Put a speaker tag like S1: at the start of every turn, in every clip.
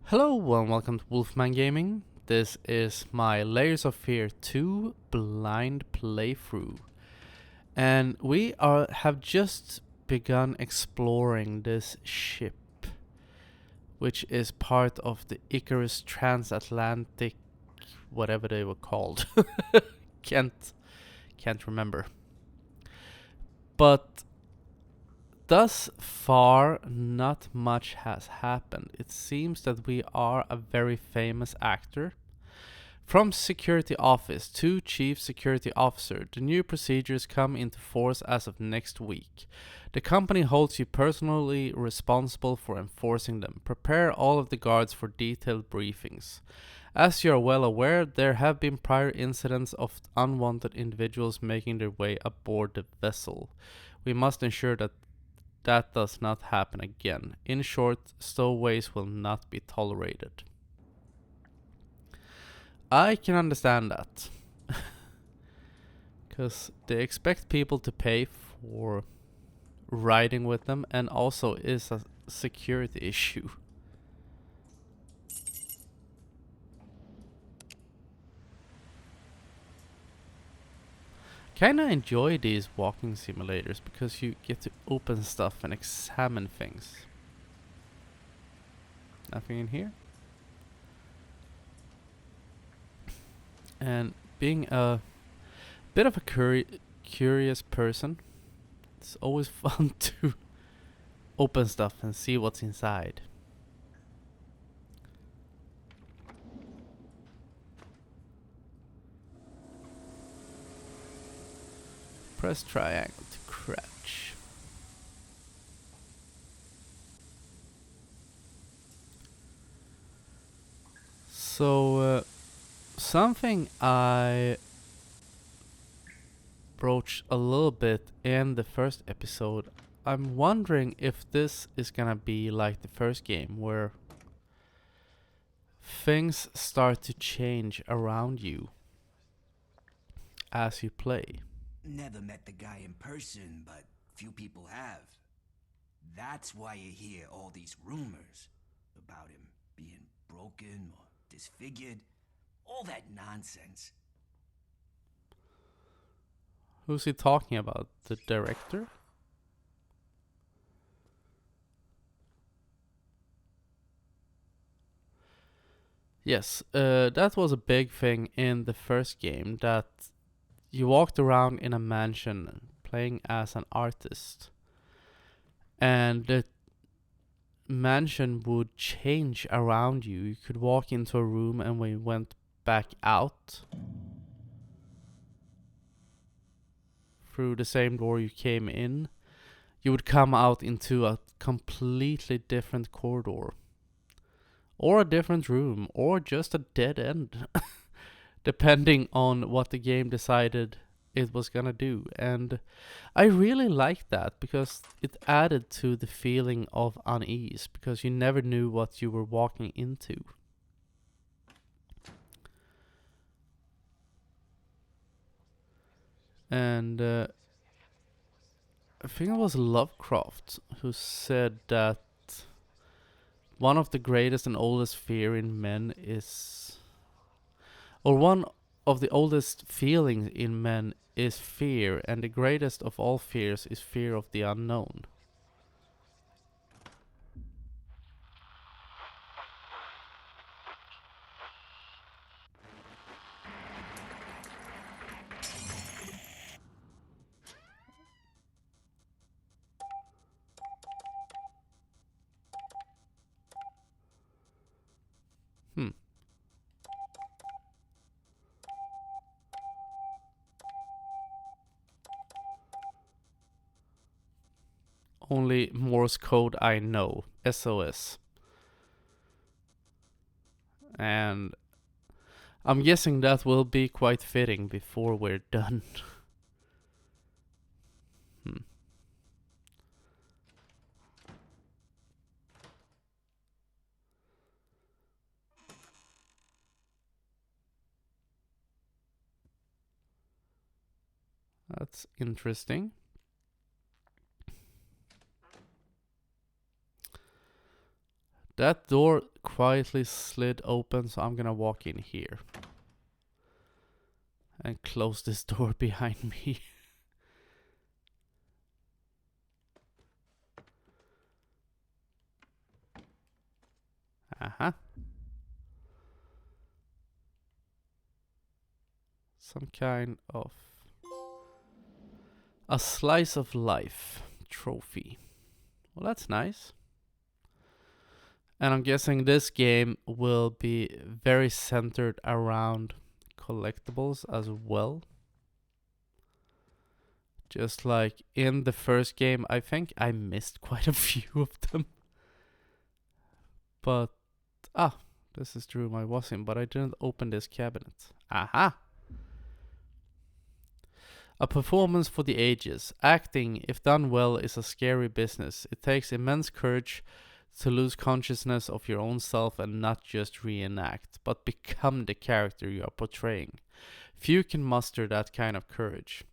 S1: Hello and welcome to Wolfman Gaming. This is my Layers of Fear 2 blind playthrough. And we have just begun exploring this ship, which is part of the Icarus Transatlantic, whatever they were called. Can't remember. But thus far, not much has happened. It seems that we are a very famous actor. From Security Office to Chief Security Officer, the new procedures come into force as of next week. The company holds you personally responsible for enforcing them. Prepare all of the guards for detailed briefings. As you are well aware, there have been prior incidents of unwanted individuals making their way aboard the vessel. We must ensure that does not happen again. In short, stowaways will not be tolerated. I can understand that. Because they expect people to pay for riding with them, and also is a security issue. Kinda enjoy these walking simulators because you get to open stuff and examine things. Nothing in here. And being a bit of a curious person, it's always fun to open stuff and see what's inside. Press triangle to crouch. So, something I broached a little bit in the first episode, I'm wondering if this is gonna be like the first game where things start to change around you as you play.
S2: Never met the guy in person, but few people have. That's why you hear all these rumors about him being broken or disfigured. All that nonsense.
S1: Who's he talking about? The director? Yes, that was a big thing in the first game, that you walked around in a mansion playing as an artist, and the mansion would change around you. You could walk into a room, and when you went back out through the same door you came in, you would come out into a completely different corridor, or a different room, or just a dead end. Depending on what the game decided it was gonna do. And I really liked that because it added to the feeling of unease, because you never knew what you were walking into. And I think it was Lovecraft who said that one of the greatest and oldest fear in men is, or one of the oldest feelings in men is fear, and the greatest of all fears is fear of the unknown. Hmm. Only Morse code I know. SOS. And I'm guessing that will be quite fitting before we're done. Hmm. That's interesting. That door quietly slid open, so I'm gonna walk in here. And close this door behind me. Uh-huh. Some kind of... a slice of life trophy. Well, that's nice. And I'm guessing this game will be very centered around collectibles as well. Just like in the first game, I think I missed quite a few of them. But, this is the room I was in, but I didn't open this cabinet. Aha! A performance for the ages. Acting, if done well, is a scary business. It takes immense courage to lose consciousness of your own self and not just reenact, but become the character you are portraying. Few can muster that kind of courage.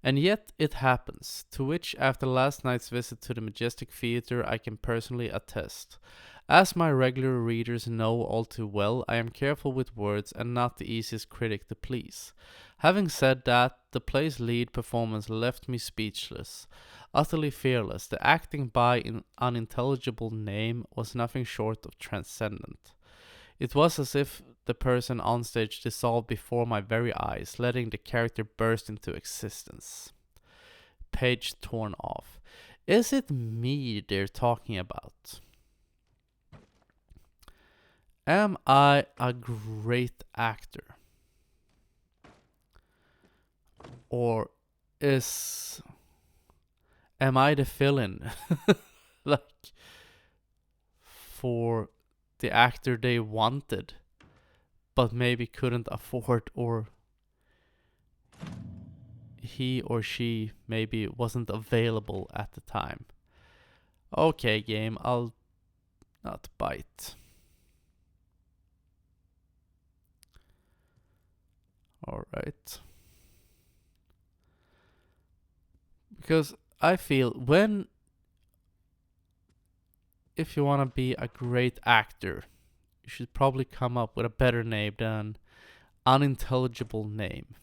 S1: And yet it happens, to which after last night's visit to the Majestic Theatre I can personally attest. As my regular readers know all too well, I am careful with words and not the easiest critic to please. Having said that, the play's lead performance left me speechless. Utterly fearless, the acting by an unintelligible name was nothing short of transcendent. It was as if the person on stage dissolved before my very eyes, letting the character burst into existence. Page torn off. Is it me they're talking about? Am I a great actor? Or am I the villain? Like, for the actor they wanted, but maybe couldn't afford, or he or she maybe wasn't available at the time. Okay, game, I'll not bite. Alright. Because I feel if you want to be a great actor, you should probably come up with a better name than unintelligible name.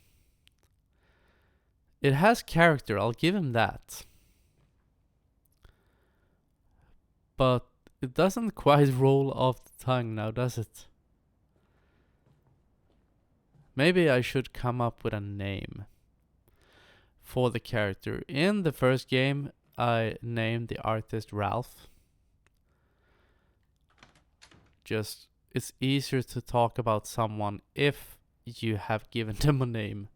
S1: It has character, I'll give him that. But it doesn't quite roll off the tongue now, does it? Maybe I should come up with a name for the character. In the first game, I named the artist Ralph. Just, it's easier to talk about someone if you have given them a name.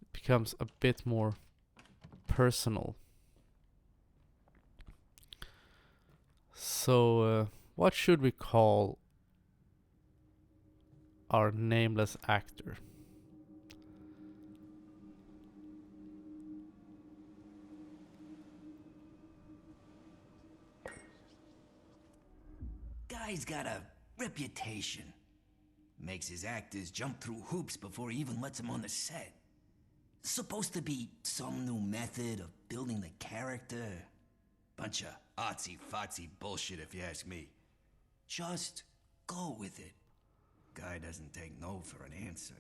S1: It becomes a bit more personal. So, what should we call our nameless actor?
S2: Guy's got a reputation. Makes his actors jump through hoops before he even lets them on the set. Supposed to be some new method of building the character. Bunch of artsy-fartsy bullshit if you ask me. Just go with it. Guy doesn't take no for an answer.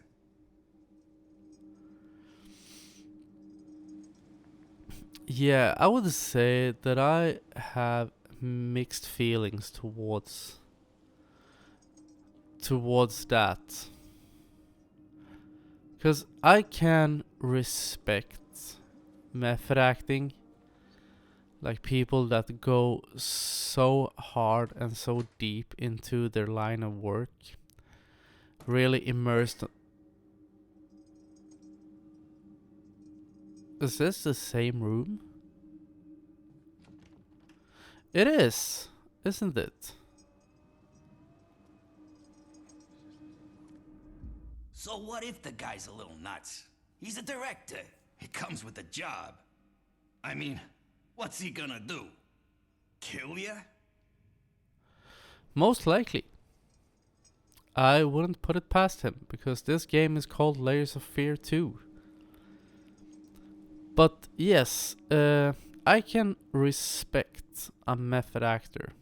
S1: Yeah, I would say that I have mixed feelings towards that. Because I can respect method acting, like people that go so hard and so deep into their line of work, really immersed. Is this the same room? It is, isn't it?
S2: So what if the guy's a little nuts? He's a director. It comes with the job. I mean, what's he gonna do? Kill ya?
S1: Most likely. I wouldn't put it past him, because this game is called Layers of Fear 2. But yes, I can respect a method actor.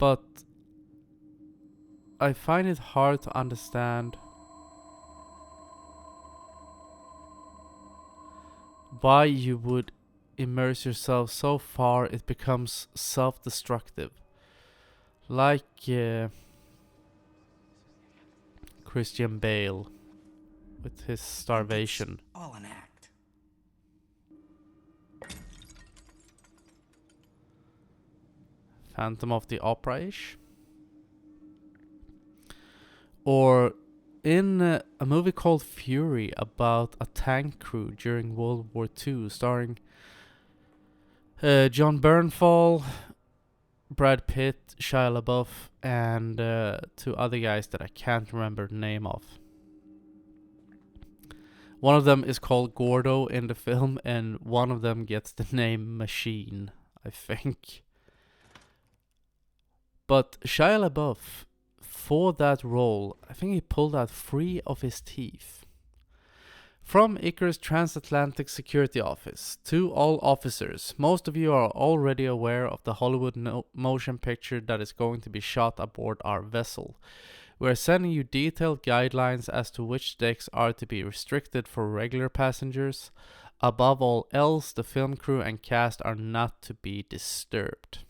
S1: But I find it hard to understand why you would immerse yourself so far it becomes self-destructive. Like Christian Bale with his starvation.
S2: It's all an act.
S1: Phantom of the Opera-ish. Or in a movie called Fury about a tank crew during World War II, starring John Bernthal, Brad Pitt, Shia LaBeouf, and two other guys that I can't remember the name of. One of them is called Gordo in the film, and one of them gets the name Machine, I think. But Shia LaBeouf, for that role, I think he pulled out 3 of his teeth. From Icarus Transatlantic Security Office to all officers, most of you are already aware of the Hollywood motion picture that is going to be shot aboard our vessel. We are sending you detailed guidelines as to which decks are to be restricted for regular passengers. Above all else, the film crew and cast are not to be disturbed.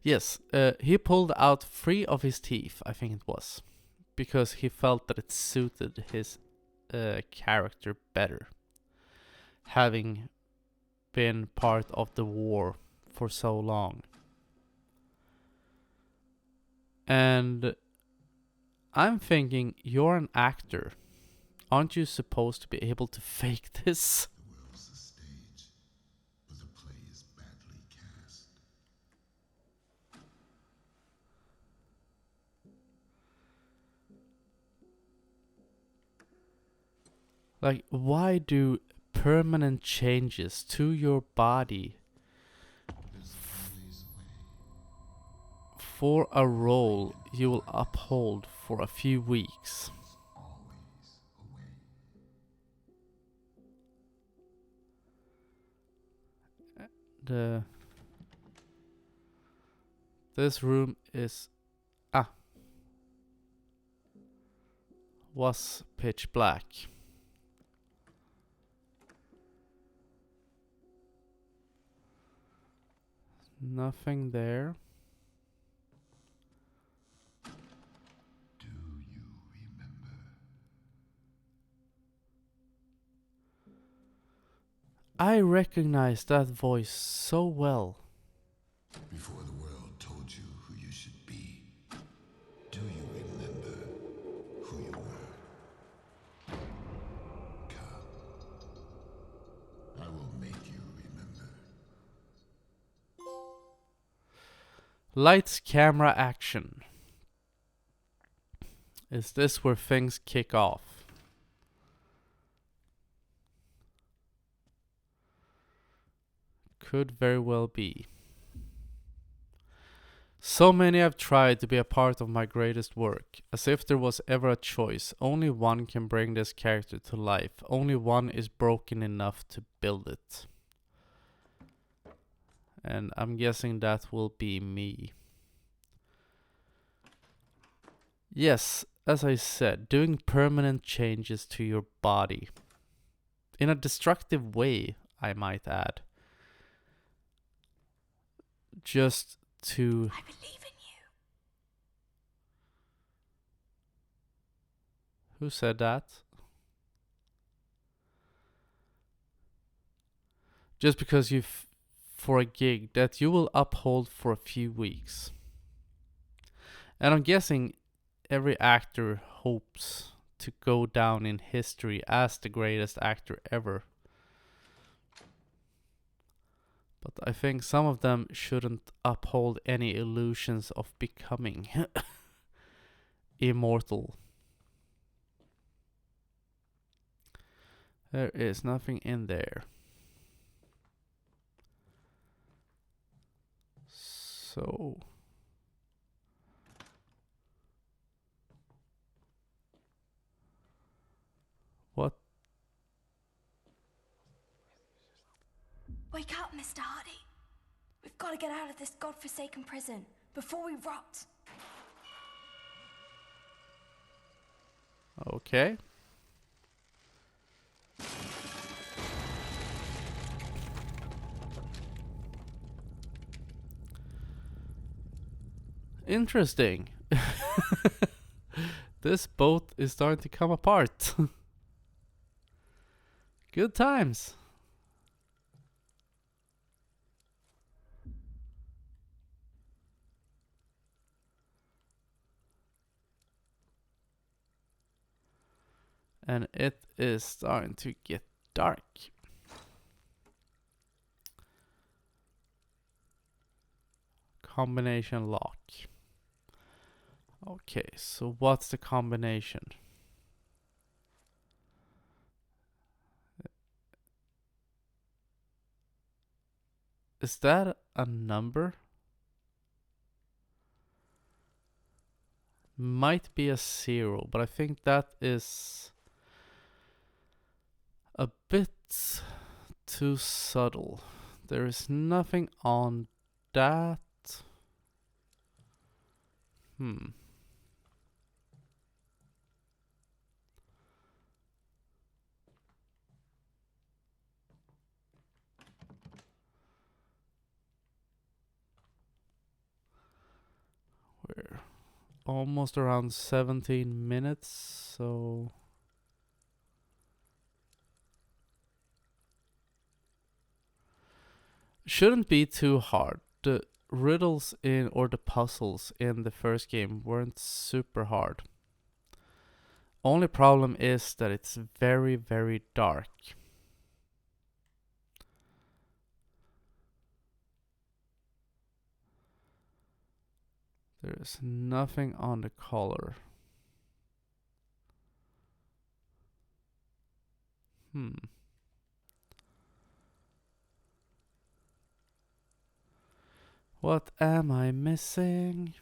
S1: Yes, he pulled out 3 of his teeth, I think it was, because he felt that it suited his character better, having been part of the war for so long. And I'm thinking, you're an actor. Aren't you supposed to be able to fake this?
S3: The world's a stage, but the play is badly cast.
S1: Like, why do permanent changes to your body
S3: There's always a way.
S1: for a role you will uphold for a few weeks?
S3: There's always a way.
S1: This room is was pitch black. Nothing there.
S3: Do you remember?
S1: I recognize that voice so well.
S3: Before the world told you who you should be, do you remember who you were? Come. I will make you remember.
S1: Lights, camera, action. Is this where things kick off? Could very well be. So many have tried to be a part of my greatest work, as if there was ever a choice. Only one can bring this character to life. Only one is broken enough to build it. And I'm guessing that will be me. Yes, as I said, doing permanent changes to your body. In a destructive way, I might add. Just to...
S4: I believe in you.
S1: Who said that? Just because for a gig that you will uphold for a few weeks. And I'm guessing every actor hopes to go down in history as the greatest actor ever. But I think some of them shouldn't uphold any illusions of becoming immortal. There is nothing in there. So... what?
S4: Wake up, Mr. Hardy. We've We've got to get out of this godforsaken prison before we rot.
S1: Okay. Interesting. This boat is starting to come apart. Good times. And it is starting to get dark. Combination lock. Okay, so what's the combination? Is that a number? Might be a 0, but I think that is a bit too subtle. There is nothing on that. We're almost around 17 minutes, so shouldn't be too hard. The riddles in or the puzzles in the first game weren't super hard. Only problem is that it's very, very dark. There is nothing on the collar. What am I missing?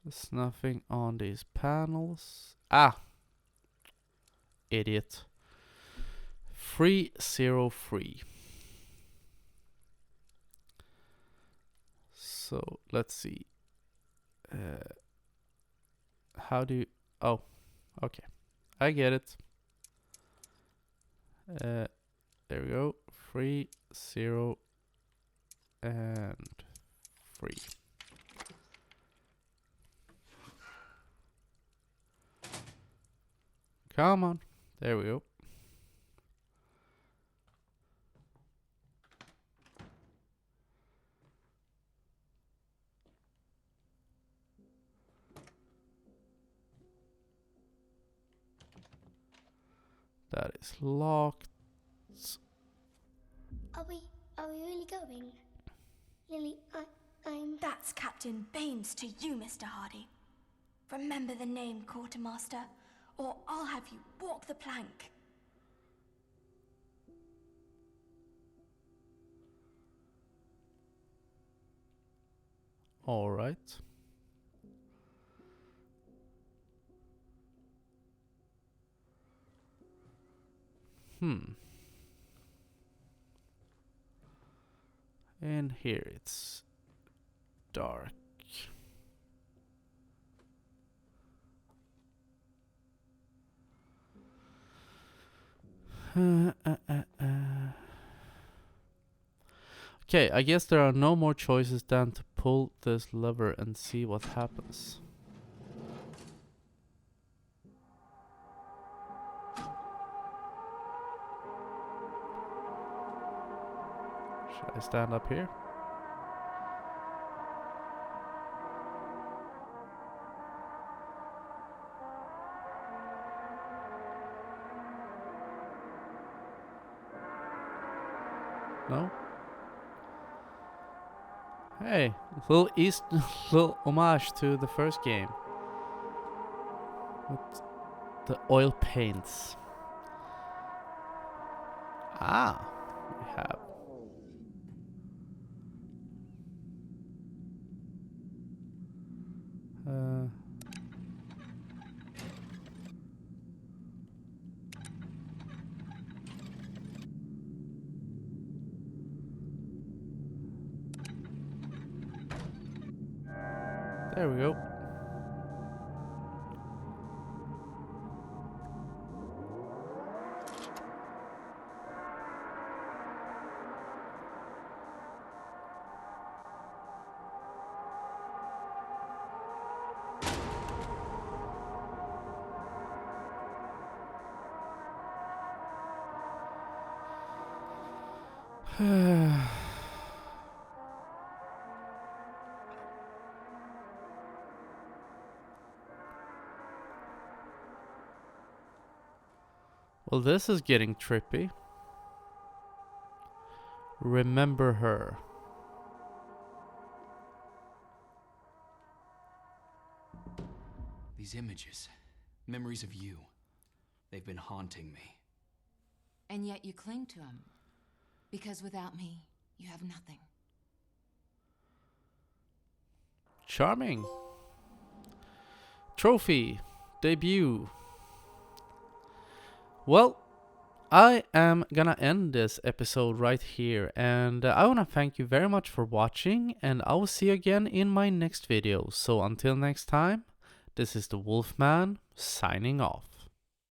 S1: There's nothing on these panels. Ah! Idiot. 303. So let's see. How do you... Oh, okay. I get it. There we go. 3, 0, and 3. Come on. There we go. That is locked.
S5: Are we really going? Lily, I'm...
S4: That's Captain Baines to you, Mr. Hardy. Remember the name, Quartermaster, or I'll have you walk the plank.
S1: All right. And here it's dark. Okay, I guess there are no more choices than to pull this lever and see what happens. Should I stand up here? No? Hey, little homage to the first game. With the oil paints. Ah, we have. There we go. Well, this is getting trippy. Remember her.
S2: These images, memories of you, they've been haunting me.
S6: And yet you cling to him. Because without me, you have nothing.
S1: Charming. Trophy. Debut. Well, I am gonna end this episode right here, and I wanna thank you very much for watching, and I will see you again in my next video. So until next time, this is the Wolfman signing off.